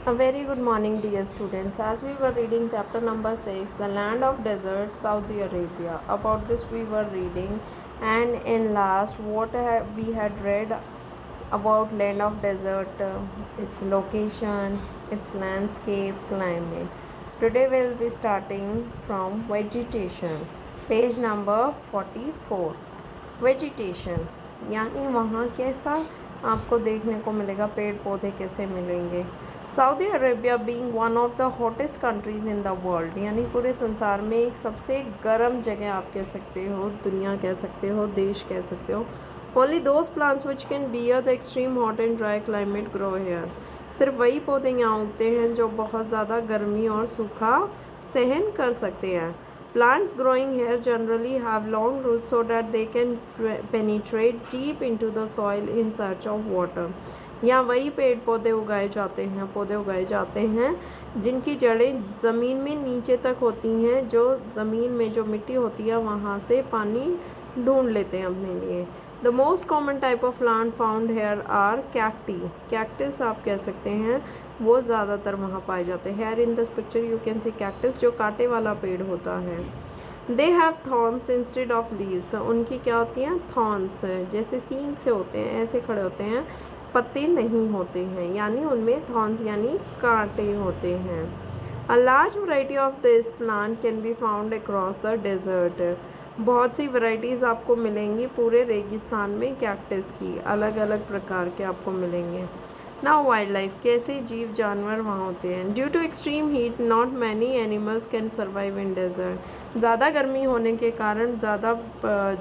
A very good morning, dear students. As we were reading chapter number 6, The Land of Desert, Saudi Arabia. About this we were reading, and in last, we had read about land of desert, its location, its landscape, climate. Today we will be starting from vegetation. Page number 44. Vegetation यानी वहाँ कैसा आपको देखने को मिलेगा, पेड़ पौधे कैसे मिलेंगे. Saudi Arabia being one of the hottest countries in the world, यानी पूरे संसार में एक सबसे गर्म जगह आप कह सकते हो, दुनिया कह सकते हो, देश कह सकते हो. Only those plants which can bear the extreme hot and dry climate grow here. सिर्फ वही पौधे यहाँ उगते हैं जो बहुत ज़्यादा गर्मी और सूखा सहन कर सकते हैं. Plants growing here generally have long roots so that they can penetrate deep into the soil in search of water. यहाँ वही पेड़ पौधे उगाए जाते हैं जिनकी जड़ें ज़मीन में नीचे तक होती हैं, जो ज़मीन में जो मिट्टी होती है वहाँ से पानी ढूंढ लेते हैं अपने लिए. The most common type of plant found here are cacti. Cactus आप कह सकते हैं, वो ज़्यादातर वहाँ पाए जाते हैं. Here in this picture you can see cactus, जो कांटे वाला पेड़ होता है. They have thorns instead of leaves. उनकी क्या होती हैं, थॉर्न्स, जैसे सींग से होते हैं, ऐसे खड़े होते हैं, पत्ते नहीं होते हैं, यानी उनमें थॉर्न्स यानी कांटे होते हैं. A large variety of this plant can be found across the desert. बहुत सी वैरायटीज़ आपको मिलेंगी पूरे रेगिस्तान में कैक्टस की, अलग अलग प्रकार के आपको मिलेंगे. नाउ वाइल्ड लाइफ, कैसे जीव जानवर वहाँ होते हैं. Due to extreme heat not many animals can survive in desert. ज़्यादा गर्मी होने के कारण ज़्यादा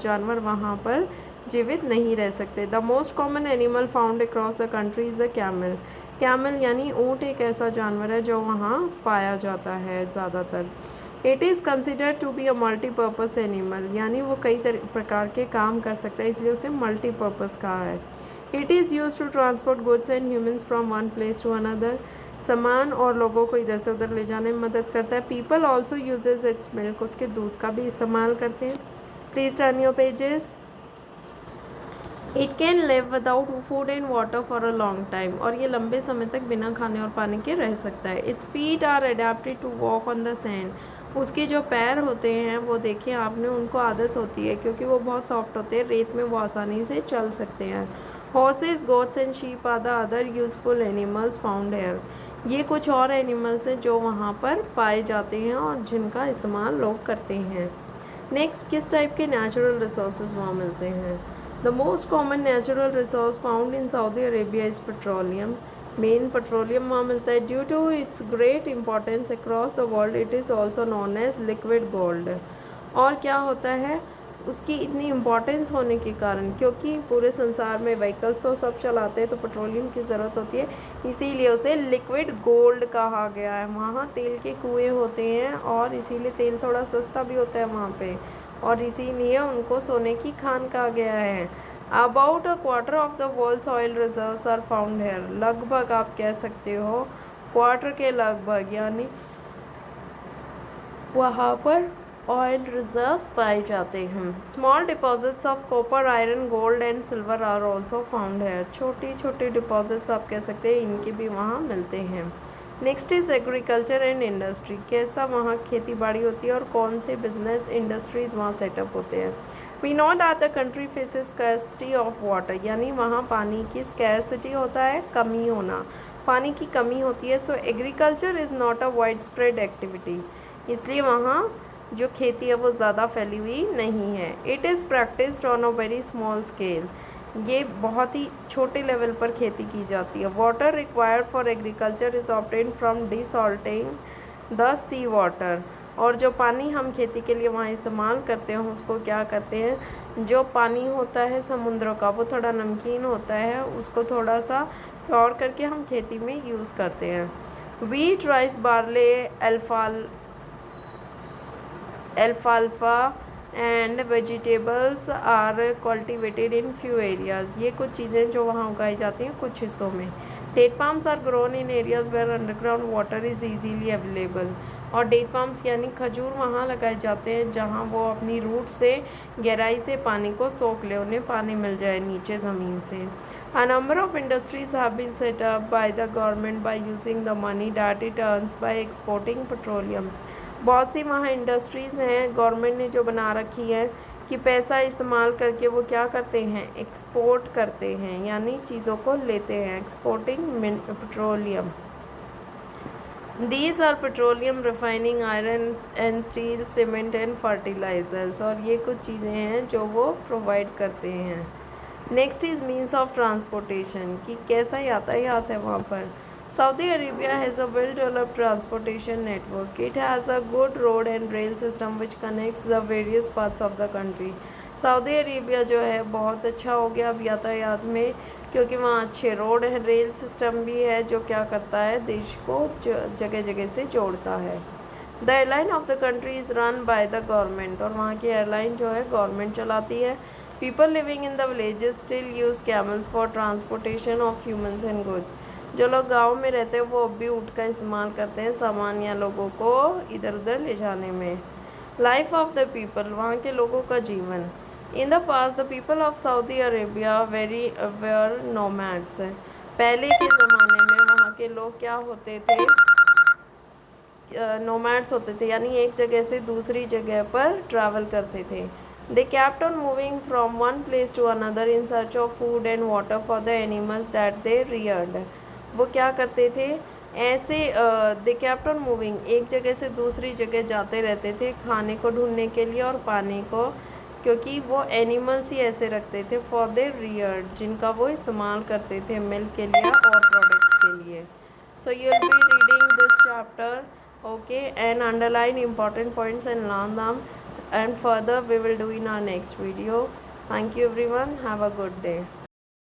जानवर वहाँ पर जीवित नहीं रह सकते. The most common animal found across the country is the camel. Camel यानी ऊँट एक ऐसा जानवर है जो वहाँ पाया जाता है ज़्यादातर. It is considered to be a multipurpose animal, यानी वो कई प्रकार के काम कर सकता है, इसलिए उसे मल्टीपर्पज़ कहा है. It is use to transport goods and humans from one place to another. सामान और लोगों को इधर से उधर ले जाने में मदद करता है. People also usage it's milk. उसके दूध का भी इस्तेमाल करते हैं. Please turn your pages. It can live without food and water for a long time. और ये लंबे समय तक बिना खाने और पानी के रह सकता है. Its feet are adapted to walk on the sand. उसके जो पैर होते हैं वो देखिए आपने, उनको आदत होती है क्योंकि वो बहुत सॉफ्ट होते हैं, रेत में वो आसानी से चल सकते हैं. Horses, goats and sheep are the other useful animals found here. ये कुछ और एनिमल्स हैं जो वहाँ पर पाए जाते हैं और जिनका इस्तेमाल लोग करते हैं. नेक्स्ट, किस टाइप के नेचुरल रिसोर्सेज वहाँ मिलते हैं. The most common natural resource found in Saudi Arabia is petroleum. Main petroleum वहाँ मिलता है. Due to its great importance across the world it is also known as liquid gold. और क्या होता है, उसकी इतनी इम्पॉर्टेंस होने के कारण, क्योंकि पूरे संसार में व्हीकल्स तो सब चलाते हैं तो पेट्रोलियम की ज़रूरत होती है, इसीलिए उसे लिक्विड गोल्ड कहा गया है. वहाँ तेल के कुएँ होते हैं और इसीलिए तेल थोड़ा सस्ता भी होता है वहाँ पे, और इसीलिए उनको सोने की खान कहा गया है. About a quarter of the world's oil reserves are found here. लगभग आप कह सकते हो क्वार्टर के लगभग, यानी वहाँ पर ऑयल रिजर्व्स पाए जाते हैं. Small deposits of copper, iron, gold and silver are also found here. छोटी छोटी डिपॉजिट्स आप कह सकते हैं, इनके भी वहाँ मिलते हैं. Next is agriculture and industry. कैसा वहाँ खेती बाड़ी होती है और कौन से बिजनेस इंडस्ट्रीज़ वहाँ सेटअप होते हैं. We know that the country faces scarcity of water, यानी वहाँ पानी की स्कैर्सिटी होता है, कमी होना, पानी की कमी होती है. सो agriculture is not a wide spread activity, इसलिए वहाँ जो खेती है वो ज़्यादा फैली हुई नहीं है. It is practised on a very small scale. ये बहुत ही छोटे लेवल पर खेती की जाती है. Water required for agriculture is obtained from desalting the sea water. और जो पानी हम खेती के लिए वहाँ इस्तेमाल करते हैं उसको क्या करते हैं, जो पानी होता है समुद्रों का वो थोड़ा नमकीन होता है, उसको थोड़ा सा प्योर करके हम खेती में यूज़ करते हैं. वीट, राइस, बार्ले, अल्फाल्फा and vegetables are cultivated in few areas. ये कुछ चीज़ें जो वहाँ उगाई जाती हैं कुछ हिस्सों में. Date palms are grown in areas where underground water is easily available. और डेट पाम्स यानी खजूर वहाँ लगाए जाते हैं जहाँ वो अपनी रूट से गहराई से पानी को सोख ले, उन्हें पानी मिल जाए नीचे ज़मीन से. A number of industries have been set up by the government by using the money that it earns by exporting petroleum. बहुत सी वहाँ इंडस्ट्रीज़ हैं गवर्नमेंट ने जो बना रखी है कि पैसा इस्तेमाल करके वो क्या करते हैं, एक्सपोर्ट करते हैं, यानी चीज़ों को लेते हैं, exporting petroleum. These are petroleum, refining, iron and steel, cement and fertilizers. और ये कुछ चीज़ें हैं जो वो प्रोवाइड करते हैं. Next is means of transportation कि कैसा यातायात है वहाँ पर. Saudi Arabia has a well-developed transportation network. It has a good road and rail system which connects the various parts of the country. Saudi Arabia जो है बहुत अच्छा हो गया अब यातायात में, क्योंकि वहाँ अच्छे रोड हैं, रेल सिस्टम भी है जो क्या करता है, देश को जगह जगह से जोड़ता है. The airline of the country is run by the government. और वहाँ की एयरलाइन जो है गवर्नमेंट चलाती है. People living in the villages still use camels for transportation of humans and goods. जो लोग गाँव में रहते हैं वो अब भी ऊँट का इस्तेमाल करते हैं सामान या लोगों को इधर उधर ले जाने में. लाइफ ऑफ द पीपल, वहाँ के लोगों का जीवन. In the past the people of Saudi Arabia were nomads. पहले के ज़माने में वहाँ के लोग क्या होते थे, नोमैड्स होते थे, यानी एक जगह से दूसरी जगह पर ट्रैवल करते थे. दे kept on moving from one place to another in search of food and water for the animals that they reared. वो क्या करते थे ऐसे, दे kept on moving, एक जगह से दूसरी जगह जाते रहते थे खाने को ढूंढने के लिए और पाने को, क्योंकि वो एनिमल्स ही ऐसे रखते थे फॉर दे रियर्ड, जिनका वो इस्तेमाल करते थे मिल्क के लिए और प्रोडक्ट्स के लिए. So you will be reading this chapter, okay, and underline important points and learn them, and further we will do in our next video. Thank you everyone, have a good day.